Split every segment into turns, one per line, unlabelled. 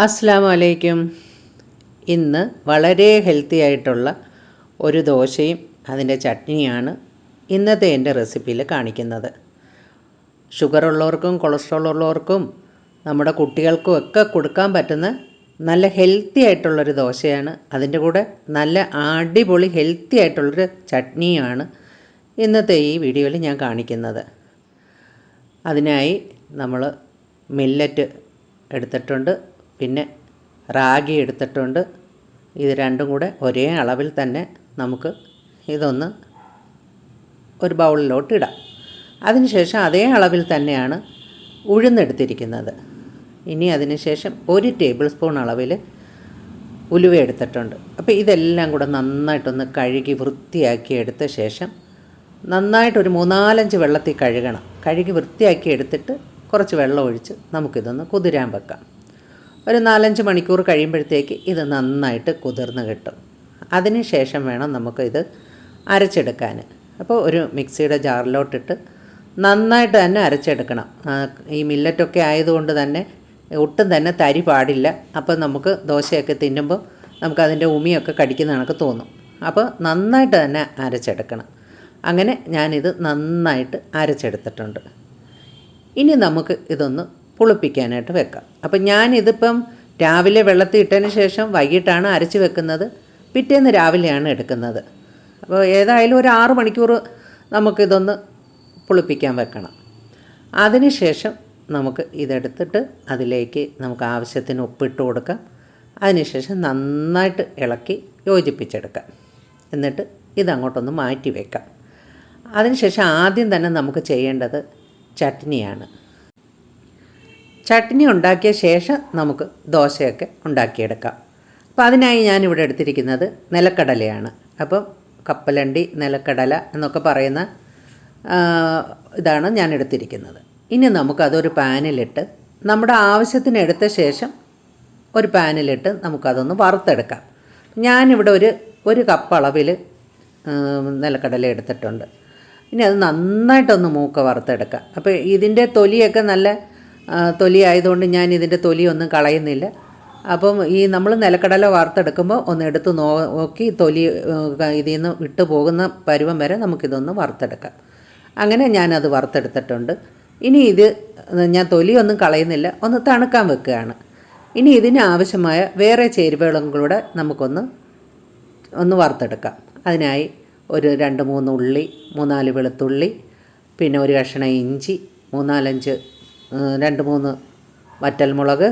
അസ്സലാമു അലൈക്കും. ഇന്ന് വളരെ ഹെൽത്തി ആയിട്ടുള്ള ഒരു ദോശയും അതിൻ്റെ ചട്നിയാണ് ഇന്നത്തെ എൻ്റെ റെസിപ്പിയിൽ കാണിക്കുന്നത്. ഷുഗർ ഉള്ളവർക്കും കൊളസ്ട്രോൾ ഉള്ളവർക്കും നമ്മുടെ കുട്ടികൾക്കും ഒക്കെ കൊടുക്കാൻ പറ്റുന്ന നല്ല ഹെൽത്തി ആയിട്ടുള്ളൊരു ദോശയാണ്. അതിൻ്റെ കൂടെ നല്ല അടിപൊളി ഹെൽത്തി ആയിട്ടുള്ളൊരു ചട്നിയാണ് ഇന്നത്തെ ഈ വീഡിയോയിൽ ഞാൻ കാണിക്കുന്നത്. അതിനായി നമ്മൾ മില്ലറ്റ് എടുത്തിട്ടുണ്ട്, പിന്നെ റാഗി എടുത്തിട്ടുണ്ട്. ഇത് രണ്ടും കൂടെ ഒരേ അളവിൽ തന്നെ നമുക്ക് ഇതൊന്ന് ഒരു ബൗളിലോട്ട് ഇടാം. അതിനുശേഷം അതേ അളവിൽ തന്നെയാണ് ഉഴുന്നെടുത്തിരിക്കുന്നത്. ഇനി അതിനുശേഷം 1 ടേബിൾ സ്പൂൺ അളവിൽ ഉലുവ എടുത്തിട്ടുണ്ട്. അപ്പോൾ ഇതെല്ലാം കൂടെ നന്നായിട്ടൊന്ന് കഴുകി വൃത്തിയാക്കി എടുത്ത ശേഷം നന്നായിട്ടൊരു 3-4 വെള്ളത്തിൽ കഴുകണം. കഴുകി വൃത്തിയാക്കി എടുത്തിട്ട് കുറച്ച് വെള്ളം ഒഴിച്ച് നമുക്കിതൊന്ന് കുതിരാൻ വെക്കാം. ഒരു 4-5 മണിക്കൂർ കഴിയുമ്പോഴത്തേക്ക് ഇത് നന്നായിട്ട് കുതിർന്ന് കിട്ടും. അതിന് ശേഷം വേണം നമുക്കിത് അരച്ചെടുക്കാൻ. അപ്പോൾ ഒരു മിക്സിയുടെ ജാറിലോട്ടിട്ട് നന്നായിട്ട് തന്നെ അരച്ചെടുക്കണം. ഈ മില്ലറ്റൊക്കെ ആയതുകൊണ്ട് തന്നെ ഒട്ടും തന്നെ തരി പാടില്ല. അപ്പോൾ നമുക്ക് ദോശയൊക്കെ തിന്നുമ്പോൾ നമുക്കതിൻ്റെ ഉമിയൊക്കെ കടിക്കുന്ന കണക്ക് തോന്നും. അപ്പോൾ നന്നായിട്ട് തന്നെ അരച്ചെടുക്കണം. അങ്ങനെ ഞാനിത് നന്നായിട്ട് അരച്ചെടുത്തിട്ടുണ്ട്. ഇനി നമുക്ക് ഇതൊന്ന് പുളിപ്പിക്കാനായിട്ട് വെക്കാം. അപ്പം ഞാനിതിപ്പം രാവിലെ വെള്ളത്തിൽ ഇട്ടതിന് ശേഷം വൈകിട്ടാണ് അരച്ച് വെക്കുന്നത്. പിറ്റേന്ന് രാവിലെയാണ് എടുക്കുന്നത്. അപ്പോൾ ഏതായാലും ഒരു 6 മണിക്കൂർ നമുക്കിതൊന്ന് പുളിപ്പിക്കാൻ വെക്കണം. അതിന് ശേഷം നമുക്ക് ഇതെടുത്തിട്ട് അതിലേക്ക് നമുക്ക് ആവശ്യത്തിന് ഉപ്പിട്ട് കൊടുക്കാം. അതിനുശേഷം നന്നായിട്ട് ഇളക്കി യോജിപ്പിച്ചെടുക്കാം. എന്നിട്ട് ഇതങ്ങോട്ടൊന്ന് മാറ്റി വെക്കാം. അതിനുശേഷം ആദ്യം തന്നെ നമുക്ക് ചെയ്യേണ്ടത് ചട്നിയാണ്. ചട്നി ഉണ്ടാക്കിയ ശേഷം നമുക്ക് ദോശയൊക്കെ ഉണ്ടാക്കിയെടുക്കാം. അപ്പോൾ അതിനായി ഞാനിവിടെ എടുത്തിരിക്കുന്നത് നിലക്കടലയാണ്. അപ്പം കപ്പലണ്ടി, നിലക്കടല എന്നൊക്കെ പറയുന്ന ഇതാണ് ഞാൻ എടുത്തിരിക്കുന്നത്. ഇനി നമുക്കതൊരു പാനിലിട്ട് നമ്മുടെ ആവശ്യത്തിന് എടുത്ത ശേഷം ഒരു പാനിലിട്ട് നമുക്കതൊന്ന് വറുത്തെടുക്കാം. ഞാനിവിടെ ഒരു കപ്പ് അളവിൽ നിലക്കടല എടുത്തിട്ടുണ്ട്. ഇനി അത് നന്നായിട്ടൊന്ന് മൂക്ക വറുത്തെടുക്കാം. അപ്പോൾ ഇതിൻ്റെ തൊലിയൊക്കെ നല്ല തൊലി ആയതുകൊണ്ട് ഞാൻ ഇതിൻ്റെ തൊലിയൊന്നും കളയുന്നില്ല. അപ്പം ഈ നമ്മൾ നിലക്കടല വറുത്തെടുക്കുമ്പോൾ ഒന്ന് എടുത്ത് നോക്കി തൊലി ഇതിൽ നിന്ന് വിട്ടു പോകുന്ന പരുവം വരെ നമുക്കിതൊന്ന് വറുത്തെടുക്കാം. അങ്ങനെ ഞാനത് വറുത്തെടുത്തിട്ടുണ്ട്. ഇനി ഇത് ഞാൻ തൊലിയൊന്നും കളയുന്നില്ല, ഒന്ന് തണുക്കാൻ വെക്കുകയാണ്. ഇനി ഇതിന് ആവശ്യമായ വേറെ ചേരുവകളും കൂടെ നമുക്കൊന്ന് വറുത്തെടുക്കാം. അതിനായി ഒരു 2-3 ഉള്ളി, 3-4 വെളുത്തുള്ളി, പിന്നെ ഒരു കഷ്ണം ഇഞ്ചി, 2-3 വറ്റൽമുളക്,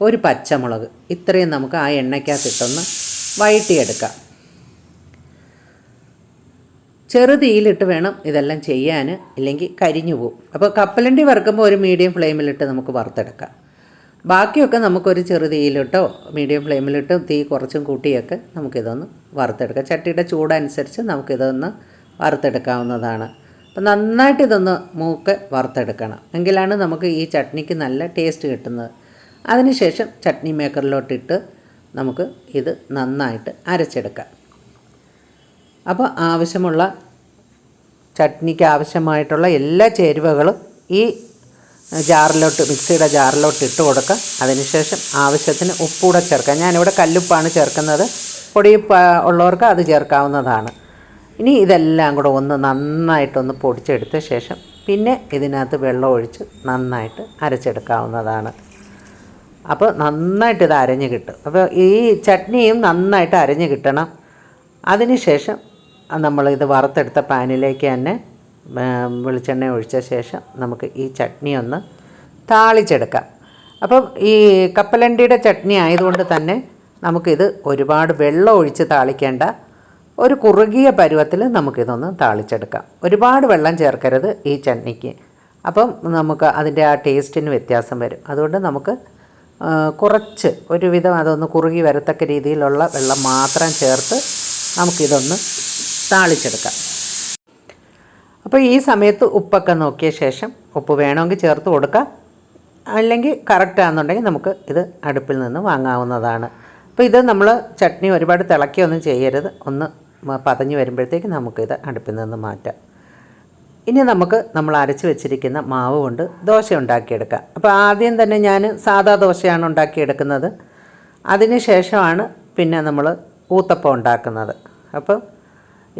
ഒരു പച്ചമുളക്, ഇത്രയും നമുക്ക് ആ എണ്ണയ്ക്കകത്തിട്ടൊന്ന് വഴറ്റിയെടുക്കാം. ചെറുതീയിലിട്ട് വേണം ഇതെല്ലാം ചെയ്യാൻ, ഇല്ലെങ്കിൽ കരിഞ്ഞു പോകും. അപ്പോൾ കപ്പലണ്ടി വറുക്കുമ്പോൾ ഒരു മീഡിയം ഫ്ലെയിമിലിട്ട് നമുക്ക് വറുത്തെടുക്കാം. ബാക്കിയൊക്കെ നമുക്കൊരു ചെറുതീയിലിട്ടോ മീഡിയം ഫ്ലെയിമിലിട്ടോ തീ കുറച്ചും കൂട്ടിയൊക്കെ നമുക്കിതൊന്ന് വറുത്തെടുക്കാം. ചട്ടിയുടെ ചൂടനുസരിച്ച് നമുക്കിതൊന്ന് വറുത്തെടുക്കാവുന്നതാണ്. അപ്പം നന്നായിട്ട് ഇതൊന്ന് മൂക്ക് വറുത്തെടുക്കണം. എങ്കിലാണ് നമുക്ക് ഈ ചട്നിക്ക് നല്ല ടേസ്റ്റ് കിട്ടുന്നത്. അതിനുശേഷം ചട്നി മേക്കറിലോട്ടിട്ട് നമുക്ക് ഇത് നന്നായിട്ട് അരച്ചെടുക്കാം. അപ്പോൾ ആവശ്യമുള്ള ചട്നിക്ക് ആവശ്യമായിട്ടുള്ള എല്ലാ ചേരുവകളും ഈ മിക്സിയുടെ ജാറിലോട്ട് ഇട്ട് കൊടുക്കുക. അതിനുശേഷം ആവശ്യത്തിന് ഉപ്പൂടെ ചേർക്കാം. ഞാനിവിടെ കല്ലുപ്പാണ് ചേർക്കുന്നത്. പൊടിയുപ്പ് ഉള്ളവർക്ക് അത് ചേർക്കാവുന്നതാണ്. ഇനി ഇതെല്ലാം കൂടെ ഒന്ന് നന്നായിട്ടൊന്ന് പൊടിച്ചെടുത്ത ശേഷം പിന്നെ ഇതിനകത്ത് വെള്ളം ഒഴിച്ച് നന്നായിട്ട് അരച്ചെടുക്കാവുന്നതാണ്. അപ്പോൾ നന്നായിട്ട് ഇത് അരഞ്ഞ് കിട്ടും. അപ്പോൾ ഈ ചട്നിയും നന്നായിട്ട് അരഞ്ഞ് കിട്ടണം. അതിനുശേഷം നമ്മളിത് വറുത്തെടുത്ത പാനിലേക്ക് തന്നെ വെളിച്ചെണ്ണ ഒഴിച്ച ശേഷം നമുക്ക് ഈ ചട്നി ഒന്ന് താളിച്ചെടുക്കാം. അപ്പം ഈ കപ്പലണ്ടിയുടെ ചട്നി ആയതുകൊണ്ട് തന്നെ നമുക്കിത് ഒരുപാട് വെള്ളം ഒഴിച്ച് താളിക്കേണ്ട, ഒരു കുറുകിയ പരുവത്തിൽ നമുക്കിതൊന്ന് താളിച്ചെടുക്കാം. ഒരുപാട് വെള്ളം ചേർക്കരുത് ഈ ചട്നിക്ക്. അപ്പം നമുക്ക് അതിൻ്റെ ആ ടേസ്റ്റിന് വ്യത്യാസം വരും. അതുകൊണ്ട് നമുക്ക് കുറച്ച് ഒരുവിധം അതൊന്ന് കുറുകി വരത്തക്ക രീതിയിലുള്ള വെള്ളം മാത്രം ചേർത്ത് നമുക്കിതൊന്ന് താളിച്ചെടുക്കാം. അപ്പോൾ ഈ സമയത്ത് ഉപ്പൊക്കെ നോക്കിയ ശേഷം ഉപ്പ് വേണമെങ്കിൽ ചേർത്ത് കൊടുക്കാം, അല്ലെങ്കിൽ കറക്റ്റാണെന്നുണ്ടെങ്കിൽ നമുക്ക് ഇത് അടുപ്പിൽ നിന്ന് വാങ്ങാവുന്നതാണ്. അപ്പോൾ ഇത് നമ്മൾ ചട്നി ഒരുപാട് തിളക്കുകയൊന്നും ചെയ്യരുത്. ഒന്ന് പതഞ്ഞ് വരുമ്പോഴത്തേക്ക് നമുക്കിത് അടുപ്പിൽ നിന്ന് മാറ്റാം. ഇനി നമുക്ക് നമ്മൾ അരച്ച് വെച്ചിരിക്കുന്ന മാവ് കൊണ്ട് ദോശ ഉണ്ടാക്കിയെടുക്കാം. അപ്പോൾ ആദ്യം തന്നെ ഞാൻ സാദാ ദോശയാണ് ഉണ്ടാക്കിയെടുക്കുന്നത്. അതിന് ശേഷമാണ് പിന്നെ നമ്മൾ ഊത്തപ്പം ഉണ്ടാക്കുന്നത്. അപ്പോൾ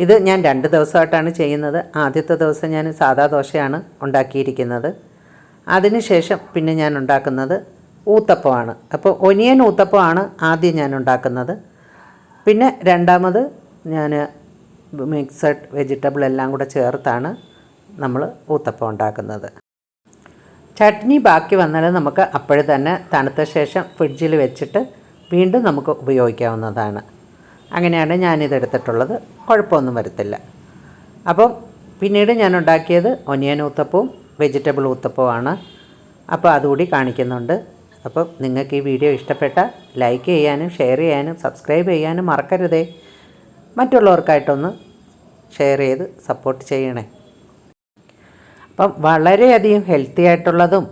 ഇത് ഞാൻ 2 ദിവസമായിട്ടാണ് ചെയ്യുന്നത്. ആദ്യത്തെ ദിവസം ഞാൻ സാദാ ദോശയാണ് ഉണ്ടാക്കിയിരിക്കുന്നത്. അതിന് ശേഷം പിന്നെ ഞാൻ ഉണ്ടാക്കുന്നത് ഊത്തപ്പമാണ്. അപ്പോൾ ഒനിയൻ ഊത്തപ്പമാണ് ആദ്യം ഞാൻ ഉണ്ടാക്കുന്നത്. പിന്നെ രണ്ടാമത് ഞാൻ മിക്സഡ് വെജിറ്റബിൾ എല്ലാം കൂടെ ചേർത്താണ് നമ്മൾ ഊത്തപ്പം ഉണ്ടാക്കുന്നത്. ചട്നി ബാക്കി വന്നാൽ നമുക്ക് അപ്പോഴേ തന്നെ തണുത്ത ശേഷം ഫ്രിഡ്ജിൽ വെച്ചിട്ട് വീണ്ടും നമുക്ക് ഉപയോഗിക്കാവുന്നതാണ്. അങ്ങനെയാണ് ഞാനിതെടുത്തിട്ടുള്ളത്. കുഴപ്പമൊന്നും വരത്തില്ല. അപ്പം പിന്നീട് ഞാൻ ഉണ്ടാക്കിയത് ഒനിയൻ ഊത്തപ്പവും വെജിറ്റബിൾ ഊത്തപ്പവുമാണ്. അപ്പോൾ അതുകൂടി കാണിക്കുന്നുണ്ട്. അപ്പം നിങ്ങൾക്ക് ഈ വീഡിയോ ഇഷ്ടപ്പെട്ടാൽ ലൈക്ക് ചെയ്യാനും ഷെയർ ചെയ്യാനും സബ്സ്ക്രൈബ് ചെയ്യാനും മറക്കരുതേ. മറ്റുള്ളവർക്കായിട്ടൊന്ന് ഷെയർ ചെയ്ത് സപ്പോർട്ട് ചെയ്യണേ. അപ്പം വളരെയധികം ഹെൽത്തി ആയിട്ടുള്ളതും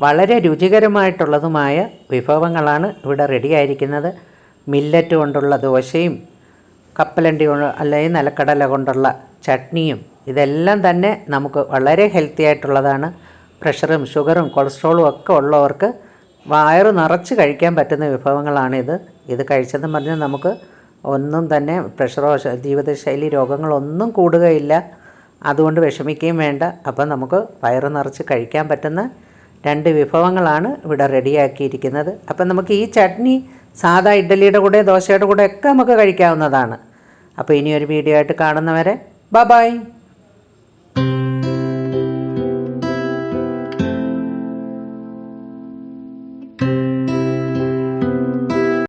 വളരെ രുചികരമായിട്ടുള്ളതുമായ വിഭവങ്ങളാണ് ഇവിടെ റെഡി ആയിരിക്കുന്നത്. മില്ലറ്റ് കൊണ്ടുള്ള ദോശയും കപ്പലണ്ടി അല്ലെങ്കിൽ നിലക്കടല കൊണ്ടുള്ള ചട്നിയും ഇതെല്ലാം തന്നെ നമുക്ക് വളരെ ഹെൽത്തി ആയിട്ടുള്ളതാണ്. പ്രഷറും ഷുഗറും കൊളസ്ട്രോളും ഒക്കെ ഉള്ളവർക്ക് വയറ് നിറച്ച് കഴിക്കാൻ പറ്റുന്ന വിഭവങ്ങളാണിത്. ഇത് കഴിച്ചെന്ന് പറഞ്ഞാൽ നമുക്ക് ഒന്നും തന്നെ പ്രഷറോ ജീവിതശൈലി രോഗങ്ങളൊന്നും കൂടുകയില്ല. അതുകൊണ്ട് വിഷമിക്കുകയും വേണ്ട. അപ്പം നമുക്ക് വയറ് നിറച്ച് കഴിക്കാൻ പറ്റുന്ന 2 വിഭവങ്ങളാണ് ഇവിടെ റെഡിയാക്കിയിരിക്കുന്നത്. അപ്പം നമുക്ക് ഈ ചട്നി സാധാ ഇഡ്ഡലിയുടെ കൂടെ ദോശയുടെ കൂടെ ഒക്കെ നമുക്ക് കഴിക്കാവുന്നതാണ്. അപ്പോൾ ഇനിയൊരു വീഡിയോ ആയിട്ട് കാണുന്നവരെ ബൈ.